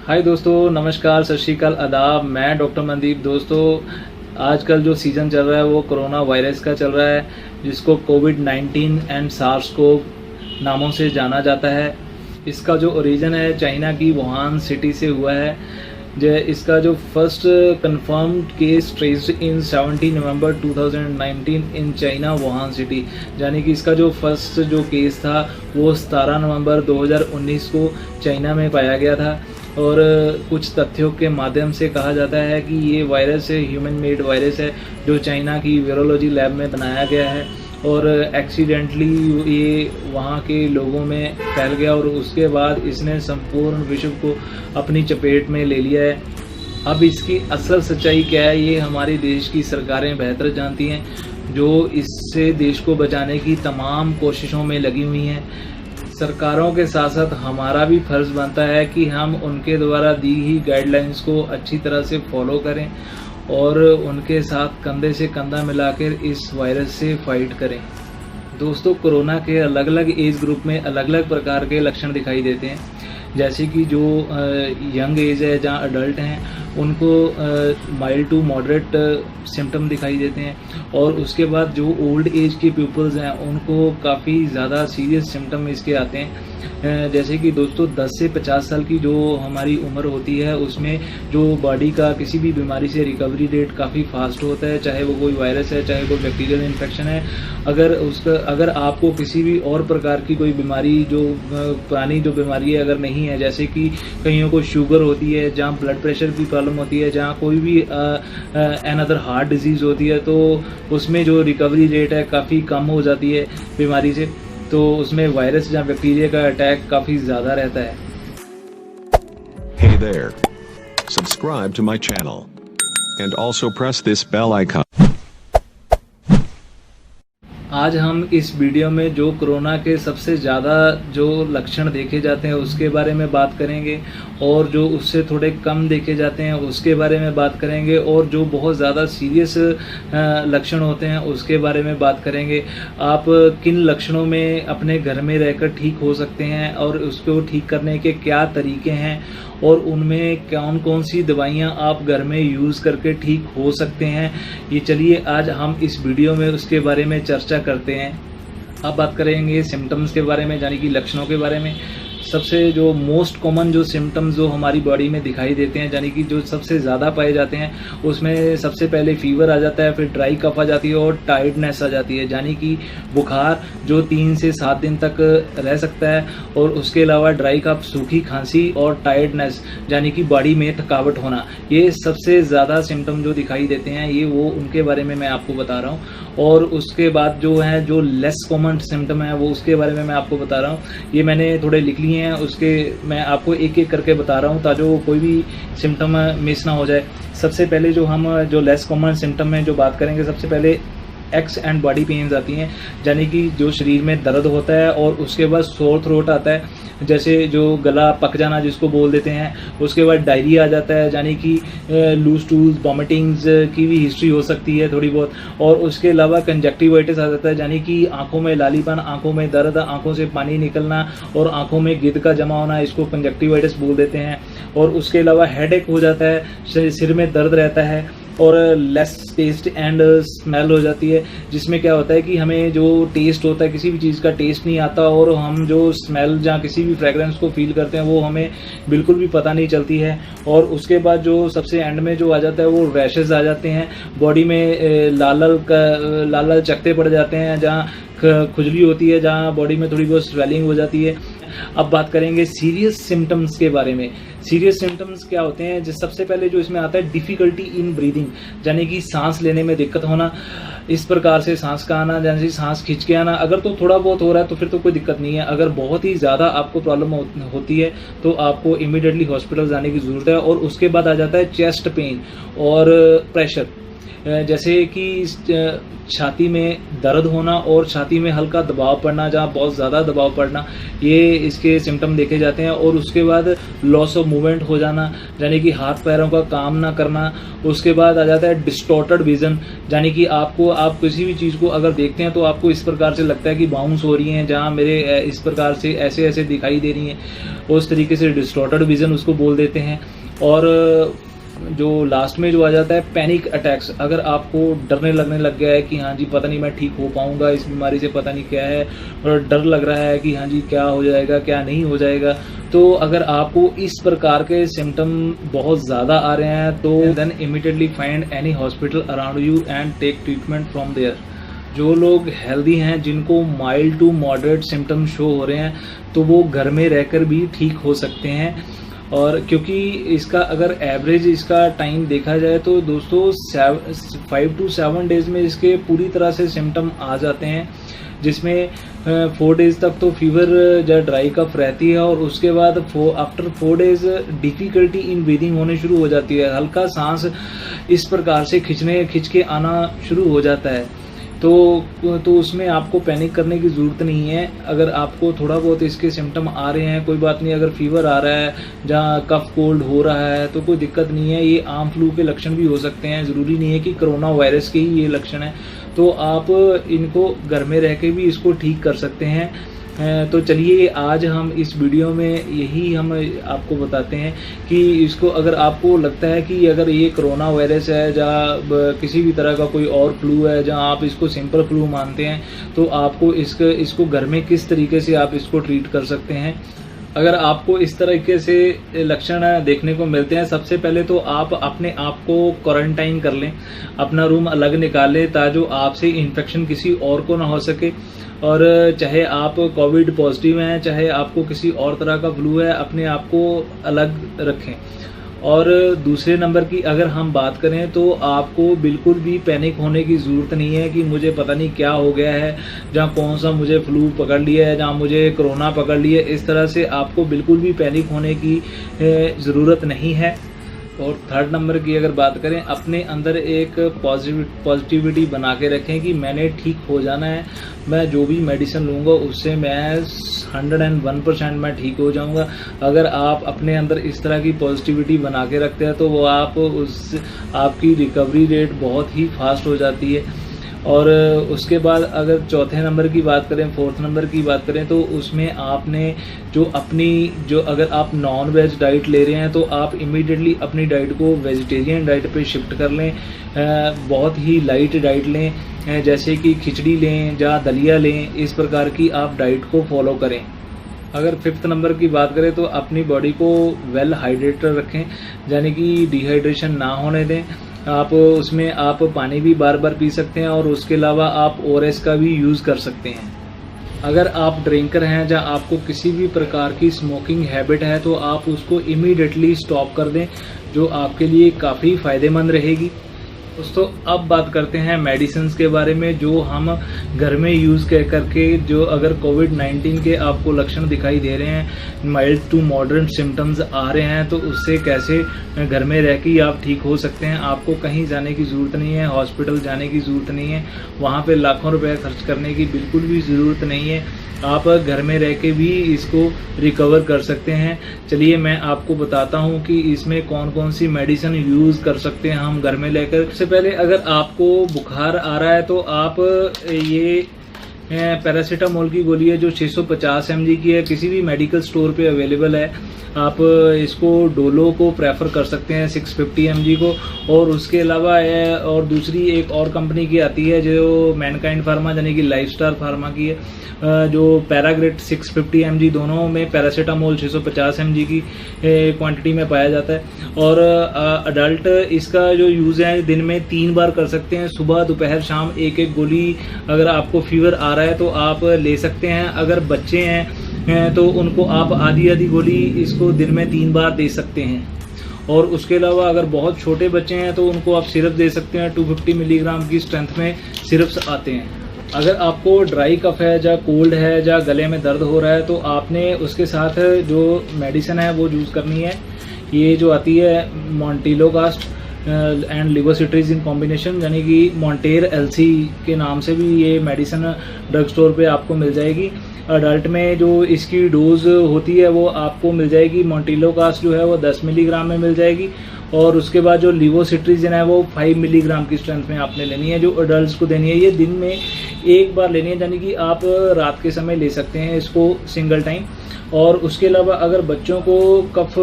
हाय दोस्तों, नमस्कार, सत श्री अकाल, आदाब। मैं डॉक्टर मनदीप। दोस्तों, आजकल जो सीज़न चल रहा है वो कोरोना वायरस का चल रहा है, जिसको कोविड-19 एंड सार्स-कोव नामों से जाना जाता है। इसका जो ओरिजिन है चाइना की वुहान सिटी से हुआ है। इसका जो first confirmed case traced in 17 November 2019 in China Wuhan city, यानी कि इसका जो फर्स्ट जो केस था वो 17 नवंबर 2019 को चाइना में पाया गया था। और कुछ तथ्यों के माध्यम से कहा जाता है कि ये वायरस ह्यूमन मेड वायरस है जो चाइना की वायरोलॉजी लैब में बनाया गया है और एक्सीडेंटली ये वहाँ के लोगों में फैल गया और उसके बाद इसने संपूर्ण विश्व को अपनी चपेट में ले लिया है। अब इसकी असल सच्चाई क्या है ये हमारे देश की सरकारें बेहतर जानती हैं, जो इससे देश को बचाने की तमाम कोशिशों में लगी हुई हैं। सरकारों के साथ साथ हमारा भी फ़र्ज़ बनता है कि हम उनके द्वारा दी ही गाइडलाइंस को अच्छी तरह से फॉलो करें और उनके साथ कंधे से कंधा मिलाकर इस वायरस से फाइट करें। दोस्तों, कोरोना के अलग अलग एज ग्रुप में अलग अलग प्रकार के लक्षण दिखाई देते हैं। जैसे कि जो यंग एज है, जहाँ अडल्ट हैं, उनको माइल्ड टू मॉडरेट सिम्टम दिखाई देते हैं और उसके बाद जो ओल्ड एज के पीपल्स हैं उनको काफ़ी ज़्यादा सीरियस सिम्टम इसके आते हैं। जैसे कि दोस्तों 10 से 50 साल की जो हमारी उम्र होती है उसमें जो बॉडी का किसी भी बीमारी से रिकवरी रेट काफ़ी फास्ट होता है, चाहे वो कोई वायरस है, चाहे कोई बैक्टीरियल इन्फेक्शन है। अगर आपको किसी भी और प्रकार की कोई बीमारी जो पुरानी जो बीमारी है अगर नहीं है, जैसे कि कईयों को शुगर होती है, जहाँ ब्लड प्रेशर की प्रॉब्लम होती है, जहाँ कोई भी अनदर हार्ट डिजीज़ होती है, तो उसमें जो रिकवरी रेट है काफ़ी कम हो जाती है बीमारी से। तो उसमें वायरस या बैक्टीरिया का अटैक काफ़ी ज़्यादा रहता है। Hey there. Subscribe to my channel. And also press this bell icon. आज हम इस वीडियो में जो कोरोना के सबसे ज़्यादा जो लक्षण देखे जाते हैं उसके बारे में बात करेंगे और जो उससे थोड़े कम देखे जाते हैं उसके बारे में बात करेंगे और जो बहुत ज़्यादा सीरियस लक्षण होते हैं उसके बारे में बात करेंगे। आप किन लक्षणों में अपने घर में रहकर ठीक हो सकते हैं और उसको ठीक करने के क्या तरीके हैं और उनमें कौन कौन सी दवाइयाँ आप घर में यूज़ करके ठीक हो सकते हैं, ये चलिए आज हम इस वीडियो में उसके बारे में चर्चा करते हैं। अब बात करेंगे सिम्टम्स के बारे में, यानी कि लक्षणों के बारे में। सबसे जो मोस्ट कॉमन जो सिम्टम्स जो हमारी बॉडी में दिखाई देते हैं, यानी कि जो सबसे ज़्यादा पाए जाते हैं, उसमें सबसे पहले फीवर आ जाता है, फिर ड्राई कफ आ जाती है और टायर्डनेस आ जाती है, यानी कि बुखार जो 3 से 7 दिन तक रह सकता है। और उसके अलावा ड्राई कफ, सूखी खांसी और टायर्डनेस, यानी कि बॉडी में थकावट होना, ये सबसे ज़्यादा सिम्टम जो दिखाई देते हैं ये वो उनके बारे में मैं आपको बता रहा हूँ। और उसके बाद जो है जो लेस कॉमन सिम्टम है वो उसके बारे में मैं आपको बता रहा हूँ। ये मैंने थोड़े लिख लिए हैं, उसके मैं आपको एक एक करके बता रहा हूँ ताकि कोई भी सिम्टम मिस ना हो जाए। सबसे पहले जो हम जो लेस कॉमन सिम्टम में जो बात करेंगे, सबसे पहले एक्स एंड बॉडी पेन्स आती हैं, यानी कि जो शरीर में दर्द होता है और उसके बाद सोर थ्रोट आता है, जैसे जो गला पक जाना जिसको बोल देते हैं। उसके बाद डायरिया आ जाता है, यानी कि लूज टूल्स, वॉमिटिंग्स की भी हिस्ट्री हो सकती है थोड़ी बहुत। और उसके अलावा कंजक्टिवाइटिस आ जाता है, यानी कि आंखों में लालीपन, आंखों में दर्द, आंखों से पानी निकलना और आंखों में गिद्ध का जमा होना, इसको कंजक्टिवाइटिस बोल देते हैं। और उसके अलावा हेडेक हो जाता है, सिर में दर्द रहता है और लेस टेस्ट एंड स्मेल हो जाती है, जिसमें क्या होता है कि हमें जो टेस्ट होता है किसी भी चीज़ का टेस्ट नहीं आता और हम जो स्मेल जहाँ किसी भी फ्रेगरेंस को फील करते हैं वो हमें बिल्कुल भी पता नहीं चलती है। और उसके बाद जो सबसे एंड में जो आ जाता है वो रैशेस आ जाते हैं, बॉडी में लाल चकते पड़ जाते हैं, जहाँ खुजली होती है, जहाँ बॉडी में थोड़ी बहुत स्वेलिंग हो जाती है। अब बात करेंगे सीरियस सिम्टम्स के बारे में। सीरियस सिम्टम्स क्या होते हैं? सबसे पहले जो इसमें आता है डिफ़िकल्टी इन ब्रीदिंग, यानी कि सांस लेने में दिक्कत होना, इस प्रकार से सांस का आना, जैसे सांस खींच के आना। अगर तो थोड़ा बहुत हो रहा है तो फिर तो कोई दिक्कत नहीं है, अगर बहुत ही ज़्यादा आपको प्रॉब्लम होती है तो आपको इमीडिएटली हॉस्पिटल जाने की ज़रूरत है। और उसके बाद आ जाता है चेस्ट पेन और प्रेशर। जैसे कि छाती में दर्द होना और छाती में हल्का दबाव पड़ना, जहाँ बहुत ज़्यादा दबाव पड़ना, ये इसके सिम्टम देखे जाते हैं। और उसके बाद लॉस ऑफ मूवमेंट हो जाना, यानी कि हाथ पैरों का काम ना करना। उसके बाद आ जाता है डिस्टॉर्टेड विजन, यानी कि आप किसी भी चीज़ को अगर देखते हैं तो आपको इस प्रकार से लगता है कि बाउंस हो रही हैं, जहाँ मेरे इस प्रकार से ऐसे ऐसे दिखाई दे रही हैं, उस तरीके से डिस्टॉर्टेड विजन उसको बोल देते हैं। और जो लास्ट में जो आ जाता है पैनिक अटैक्स, अगर आपको डरने लगने लग गया है कि हाँ जी पता नहीं मैं ठीक हो पाऊँगा इस बीमारी से, पता नहीं क्या है, और डर लग रहा है कि हाँ जी क्या हो जाएगा क्या नहीं हो जाएगा, तो अगर आपको इस प्रकार के सिम्टम बहुत ज़्यादा आ रहे हैं तो then immediately find any hospital around you and take treatment from there. जो लोग हेल्दी हैं, जिनको mild to moderate symptom show हो रहे हैं, तो वो घर में रहकर भी ठीक हो सकते हैं। और क्योंकि इसका अगर एवरेज इसका टाइम देखा जाए तो दोस्तों 5 to 7 डेज़ में इसके पूरी तरह से सिम्टम आ जाते हैं, जिसमें 4 डेज़ तक तो फीवर या ड्राई कफ रहती है, और उसके बाद after 4 days difficulty in breathing होने शुरू हो जाती है, हल्का सांस इस प्रकार से खिंच के आना शुरू हो जाता है। तो उसमें आपको पैनिक करने की ज़रूरत नहीं है। अगर आपको थोड़ा बहुत इसके सिम्टम आ रहे हैं, कोई बात नहीं, अगर फीवर आ रहा है, जहाँ कफ कोल्ड हो रहा है, तो कोई दिक्कत नहीं है। ये आम फ्लू के लक्षण भी हो सकते हैं, ज़रूरी नहीं है कि कोरोना वायरस के ही ये लक्षण है। तो आप इनको घर में रह के भी इसको ठीक कर सकते हैं। तो चलिए आज हम इस वीडियो में यही हम आपको बताते हैं कि इसको अगर आपको लगता है कि अगर ये कोरोना वायरस है या किसी भी तरह का कोई और फ्लू है, जहां आप इसको सिंपल फ्लू मानते हैं, तो आपको इसको घर में किस तरीके से आप इसको ट्रीट कर सकते हैं। अगर आपको इस तरीके से लक्षण देखने को मिलते हैं, सबसे पहले तो आप अपने आप को क्वारंटाइन कर लें, अपना रूम अलग निकाल लें ताकि आपसे इन्फेक्शन किसी और को ना हो सके। और चाहे आप कोविड पॉजिटिव हैं, चाहे आपको किसी और तरह का फ्लू है, अपने आप को अलग रखें। और दूसरे नंबर की अगर हम बात करें तो आपको बिल्कुल भी पैनिक होने की ज़रूरत नहीं है कि मुझे पता नहीं क्या हो गया है, जहाँ कौन सा मुझे फ्लू पकड़ लिया है, जहाँ मुझे कोरोना पकड़ लिया है। इस तरह से आपको बिल्कुल भी पैनिक होने की ज़रूरत नहीं है। और थर्ड नंबर की अगर बात करें, अपने अंदर एक पॉजिटिविटी बना के रखें कि मैंने ठीक हो जाना है, मैं जो भी मेडिसिन लूँगा उससे मैं 101% मैं ठीक हो जाऊँगा। अगर आप अपने अंदर इस तरह की पॉजिटिविटी बना के रखते हैं तो वो आपकी रिकवरी रेट बहुत ही फास्ट हो जाती है। और उसके बाद अगर चौथे नंबर की बात करें, फोर्थ नंबर की बात करें, तो उसमें आपने जो अगर आप नॉन वेज डाइट ले रहे हैं तो आप इमीडिएटली अपनी डाइट को वेजिटेरियन डाइट पे शिफ्ट कर लें। बहुत ही लाइट डाइट लें, जैसे कि खिचड़ी लें या दलिया लें, इस प्रकार की आप डाइट को फॉलो करें। अगर फिफ्थ नंबर की बात करें तो अपनी बॉडी को वेल हाइड्रेटेड रखें, यानी कि डिहाइड्रेशन ना होने दें। आप उसमें आप पानी भी बार बार पी सकते हैं, और उसके अलावा आप ORS का भी यूज़ कर सकते हैं। अगर आप ड्रिंकर हैं या आपको किसी भी प्रकार की स्मोकिंग हैबिट है तो आप उसको इमीडिएटली स्टॉप कर दें, जो आपके लिए काफ़ी फ़ायदेमंद रहेगी। दोस्तों अब बात करते हैं मेडिसिन्स के बारे में, जो हम घर में यूज़ करके जो अगर कोविड-19 के आपको लक्षण दिखाई दे रहे हैं, माइल्ड टू मॉडरेट सिम्टम्स आ रहे हैं, तो उससे कैसे घर में रह के आप ठीक हो सकते हैं। आपको कहीं जाने की ज़रूरत नहीं है, हॉस्पिटल जाने की ज़रूरत नहीं है, वहाँ पे लाखों रुपए खर्च करने की बिल्कुल भी ज़रूरत नहीं है। आप घर में रह के भी इसको रिकवर कर सकते हैं। चलिए मैं आपको बताता हूँ कि इसमें कौन कौन सी मेडिसिन यूज़ कर सकते हैं हम घर में लेकर। सबसे पहले अगर आपको बुखार आ रहा है तो आप ये पैरासीटामोल की गोली है जो 650 mg की है, किसी भी मेडिकल स्टोर पे अवेलेबल है। आप इसको डोलो को प्रेफर कर सकते हैं 650 mg को। और उसके अलावा और दूसरी एक और कंपनी की आती है जो मैनकाइंड फार्मा यानी कि लाइफस्टार फार्मा की है, जो पैराग्रेट 650 mg, दोनों में पैरासीटामोल 650 mg की क्वांटिटी में पाया जाता है। और अडल्ट इसका जो यूज़ है दिन में 3 बार कर सकते हैं, सुबह दोपहर शाम एक एक गोली। अगर आपको फीवर आ रहा है तो आप ले सकते हैं। अगर बच्चे हैं तो उनको आप आधी गोली इसको दिन में 3 बार दे सकते हैं। और उसके अलावा अगर बहुत छोटे बच्चे हैं तो उनको आप सिरप दे सकते हैं, 250 मिलीग्राम की स्ट्रेंथ में सिरप्स आते हैं। अगर आपको ड्राई कफ है या कोल्ड है या गले में दर्द हो रहा है तो आपने उसके साथ जो मेडिसिन है वो यूज़ करनी है। ये जो आती है मॉन्टिलोकास्ट एंड लिवोसिट्रीजिन कॉम्बिनेशन, यानी कि मॉन्टेर एलसी के नाम से भी ये मेडिसिन ड्रग स्टोर पे आपको मिल जाएगी। अडल्ट में जो इसकी डोज होती है वो आपको मिल जाएगी, मॉन्टिलोकास्ट जो है वो 10 मिलीग्राम में मिल जाएगी, और उसके बाद जो लिवोसिट्रीजिन है वो 5 मिलीग्राम की स्ट्रेंथ में आपने लेनी है, जो अडल्ट को देनी है। ये दिन में एक बार लेनी है, यानी कि आप रात के समय ले सकते हैं इसको सिंगल टाइम। और उसके अलावा अगर बच्चों को कफ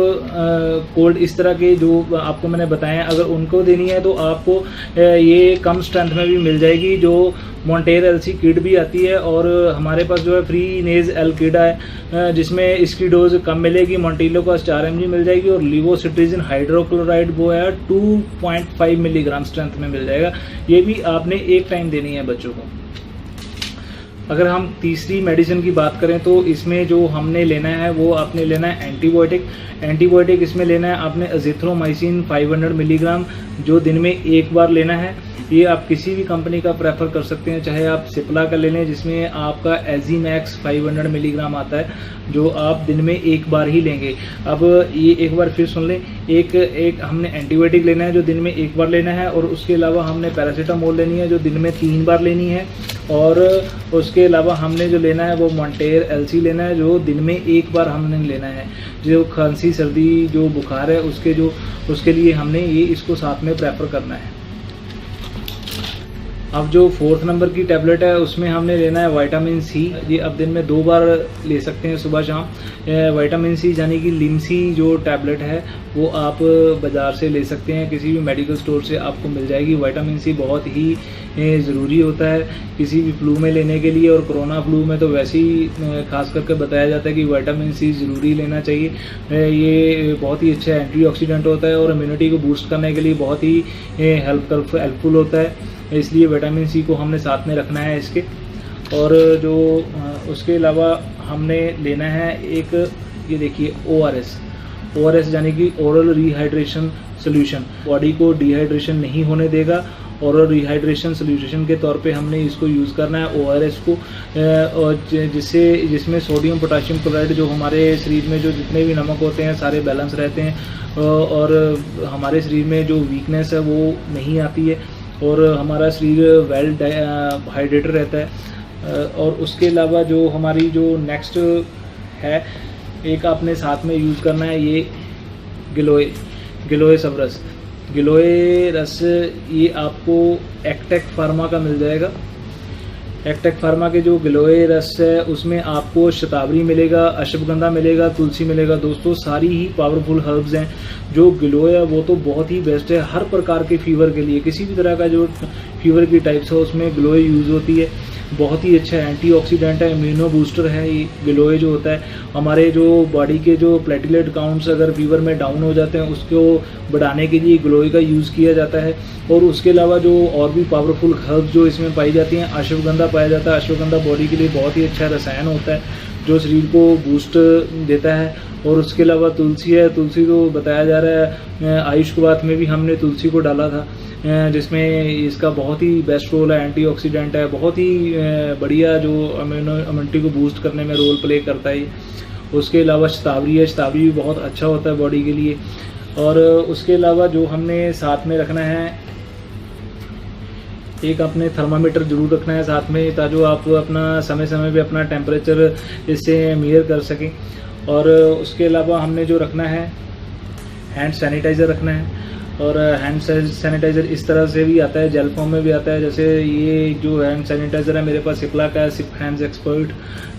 कोल्ड इस तरह के जो आपको मैंने बताया अगर उनको देनी है तो आपको ये कम स्ट्रेंथ में भी मिल जाएगी, जो मॉन्टेर एलसी किड भी आती है, और हमारे पास जो है फ्री नेज एल किड है जिसमें इसकी डोज कम मिलेगी, मॉन्टिलो का 4 mg मिल जाएगी, और लिवोसिट्रीजिन हाइड्रोक्लोराइड वो है 2.5 मिलीग्राम स्ट्रेंथ में मिल जाएगा। ये भी आपने एक टाइम देनी है बच्चों को। अगर हम तीसरी मेडिसिन की बात करें तो इसमें जो हमने लेना है वो आपने लेना है एंटीबायोटिक इसमें लेना है आपने अजिथ्रोमाइसिन 500 मिलीग्राम, जो दिन में एक बार लेना है। ये आप किसी भी कंपनी का प्रेफर कर सकते हैं, चाहे आप सिप्ला का ले लें जिसमें आपका एजीमैक्स 500 मिलीग्राम आता है, जो आप दिन में एक बार ही लेंगे। अब ये एक बार फिर सुन लें, एक हमने एंटीबायोटिक लेना है जो दिन में एक बार लेना है, और उसके अलावा हमने पैरासीटामोल लेनी है जो दिन में 3 बार लेनी है, और उसके अलावा हमने जो लेना है वो मॉन्टेर एलसी लेना है जो दिन में एक बार हमने लेना है। जो खांसी सर्दी जो बुखार है उसके लिए हमने ये इसको साथ में प्रेफर करना है। अब जो 4th नंबर की टैबलेट है उसमें हमने लेना है विटामिन सी। ये अब दिन में 2 बार ले सकते हैं, सुबह शाम। विटामिन सी यानी कि लिमसी जो टैबलेट है वो आप बाज़ार से ले सकते हैं, किसी भी मेडिकल स्टोर से आपको मिल जाएगी। विटामिन सी बहुत ही ज़रूरी होता है किसी भी फ्लू में लेने के लिए, और कोरोना फ्लू में तो वैसे ही खास करके बताया जाता है कि विटामिन सी ज़रूरी लेना चाहिए। ये बहुत ही अच्छा एंटीऑक्सीडेंट होता है और इम्यूनिटी को बूस्ट करने के लिए बहुत ही हेल्पफुल होता है, इसलिए विटामिन सी को हमने साथ में रखना है इसके। और जो उसके अलावा हमने लेना है एक, ये देखिए ORS यानी कि ओरल रिहाइड्रेशन सोल्यूशन, बॉडी को डिहाइड्रेशन नहीं होने देगा। ओरल रिहाइड्रेशन सोल्यूशन के तौर पे हमने इसको यूज़ करना है ORS को, और जिसमें सोडियम पोटाशियम क्लोराइड जो हमारे शरीर में जो जितने भी नमक होते हैं सारे बैलेंस रहते हैं, और हमारे शरीर में जो वीकनेस है वो नहीं आती है, और हमारा शरीर वेल हाइड्रेटेड रहता है। और उसके अलावा जो हमारी जो नेक्स्ट है, एक आपने साथ में यूज़ करना है ये गिलोय सवरस, गिलोय रस। ये आपको एक्टेक फार्मा का मिल जाएगा। एक्टेक फार्मा के जो गिलोय रस है उसमें आपको शतावरी मिलेगा, अश्वगंधा मिलेगा, तुलसी मिलेगा। दोस्तों सारी ही पावरफुल हर्ब्स हैं। जो गिलोय है वो तो बहुत ही बेस्ट है हर प्रकार के फीवर के लिए, किसी भी तरह का जो फीवर की टाइप्स है उसमें गिलोय यूज़ होती है। बहुत ही अच्छा एंटीऑक्सीडेंट है, इम्यूनो बूस्टर है ये गिलोय जो होता है। हमारे जो बॉडी के जो प्लेटलेट काउंट्स अगर फीवर में डाउन हो जाते हैं उसको बढ़ाने के लिए गिलोय का यूज़ किया जाता है। और उसके अलावा जो और भी पावरफुल हर्ब्स जो इसमें पाई जाती हैं, अश्वगंधा पाया जाता है। अश्वगंधा बॉडी के लिए बहुत ही अच्छा रसायन होता है जो शरीर को बूस्ट देता है। और उसके अलावा तुलसी है, तुलसी तो बताया जा रहा है आयुष्वात में भी हमने तुलसी को डाला था, जिसमें इसका बहुत ही बेस्ट रोल है, एंटीऑक्सीडेंट है, बहुत ही बढ़िया जो इम्यूनिटी को बूस्ट करने में रोल प्ले करता है। उसके अलावा शतावरी है, शतावरी भी बहुत अच्छा होता है बॉडी के लिए। और उसके अलावा जो हमने साथ में रखना है, एक अपने थर्मामीटर जरूर रखना है साथ में, ताकि आप अपना समय समय पे अपना टेम्परेचर इससे मेजर कर सकें। और उसके अलावा हमने जो रखना है हैंड सैनिटाइज़र रखना है। और हैंड सैनिटाइज़र इस तरह से भी आता है, जेल फॉर्म में भी आता है। जैसे ये जो हैंड सैनिटाइज़र है मेरे पास सिप्ला का है, सिप हैंड्स एक्सपर्ट,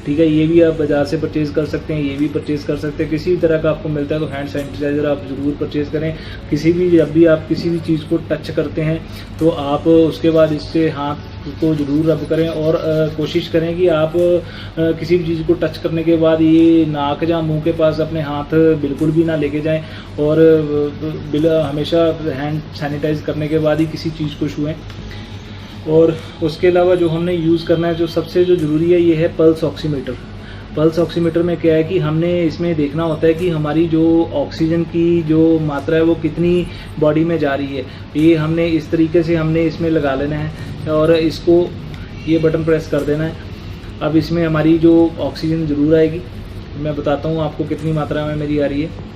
ठीक है। ये भी आप बाज़ार से परचेज़ कर सकते हैं, ये भी परचेज़ कर सकते हैं। किसी भी तरह का आपको मिलता है तो हैंड सैनिटाइज़र आप ज़रूर परचेज़ करें। जब भी आप किसी भी चीज़ को टच करते हैं तो आप उसके बाद इससे हाथ को ज़रूर रब करें, और कोशिश करें कि आप किसी भी चीज़ को टच करने के बाद ये नाक या मुंह के पास अपने हाथ बिल्कुल भी ना लेके जाएं, और हमेशा हैंड सैनिटाइज़ करने के बाद ही किसी चीज़ को छुएं। और उसके अलावा जो हमने यूज़ करना है, जो सबसे जो ज़रूरी है, ये है पल्स ऑक्सीमीटर। पल्स ऑक्सीमीटर में क्या है कि हमने इसमें देखना होता है कि हमारी जो ऑक्सीजन की जो मात्रा है वो कितनी बॉडी में जा रही है। ये हमने इस तरीके से हमने इसमें लगा लेना है, और इसको ये बटन प्रेस कर देना है। अब इसमें हमारी जो ऑक्सीजन ज़रूर आएगी, मैं बताता हूँ आपको कितनी मात्रा में मेरी आ रही है।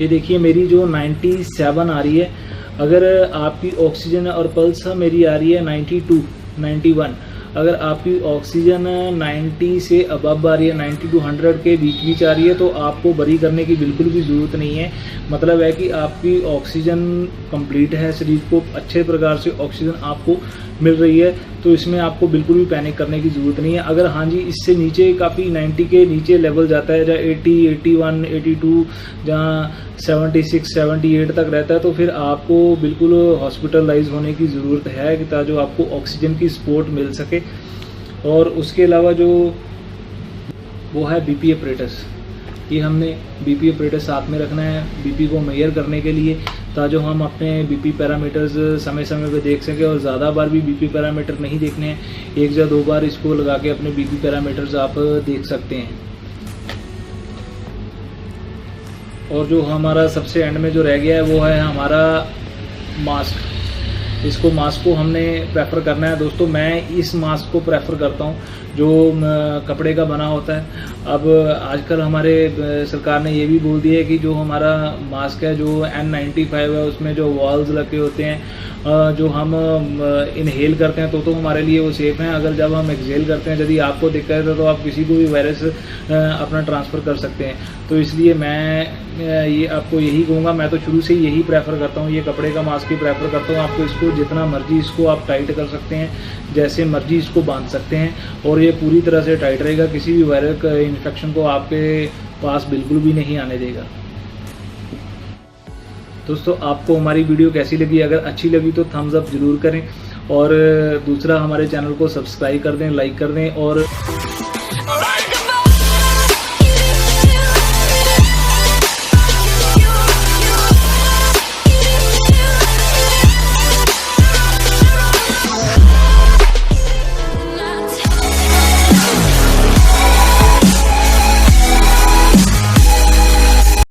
ये देखिए मेरी जो 97 आ रही है, अगर आपकी ऑक्सीजन और पल्स मेरी आ रही है 92, 91। अगर आपकी ऑक्सीजन 90 से अबव आ रही है, 90 to 100 के बीच आ रही है, तो आपको बरी करने की बिल्कुल भी ज़रूरत नहीं है। मतलब है कि आपकी ऑक्सीजन कंप्लीट है, शरीर को अच्छे प्रकार से ऑक्सीजन आपको मिल रही है, तो इसमें आपको बिल्कुल भी पैनिक करने की ज़रूरत नहीं है। अगर हाँ जी इससे नीचे काफ़ी 90 के नीचे लेवल जाता है, जहाँ 80, 81, 82, जहाँ 76, 78 तक रहता है, तो फिर आपको बिल्कुल हॉस्पिटलाइज होने की ज़रूरत है कि ताकि आपको ऑक्सीजन की सपोर्ट मिल सके। और उसके अलावा जो वो है बीपी अपरेटस, ये हमने बीपी अपरेटस साथ में रखना है बीपी को मेजर करने के लिए, ताकि हम अपने बीपी पैरामीटर्स समय समय पे देख सकें। और ज़्यादा बार भी बीपी पैरामीटर नहीं देखने हैं, 1 या 2 बार इसको लगा के अपने बीपी पैरामीटर्स आप देख सकते हैं। और जो हमारा सबसे एंड में जो रह गया है वो है हमारा मास्क। इसको मास्क को हमने प्रेफर करना है दोस्तों। मैं इस मास्क को प्रेफर करता हूँ जो कपड़े का बना होता है। अब आजकल हमारे सरकार ने ये भी बोल दिया है कि जो हमारा मास्क है जो N95 है उसमें जो वॉल्स लगे होते हैं, जो हम इनहेल करते हैं तो हमारे लिए वो सेफ़ हैं। अगर जब हम एक्सहेल करते हैं, यदि आपको दिक्कत है तो आप किसी को भी वायरस अपना ट्रांसफ़र कर सकते हैं। तो इसलिए मैं ये आपको यही कहूँगा, मैं तो शुरू से ही यही प्रेफर करता हूँ, ये कपड़े का मास्क ही प्रेफर करता हूँ। आपको इसको जितना मर्जी इसको आप टाइट कर सकते हैं, जैसे मर्जी इसको बांध सकते हैं, और ये पूरी तरह से टाइट रहेगा, किसी भी वायरल इन्फेक्शन को आपके पास बिल्कुल भी नहीं आने देगा। दोस्तों आपको हमारी वीडियो कैसी लगी? अगर अच्छी लगी तो थम्स अप ज़रूर करें, और दूसरा हमारे चैनल को सब्सक्राइब कर दें, लाइक कर दें, और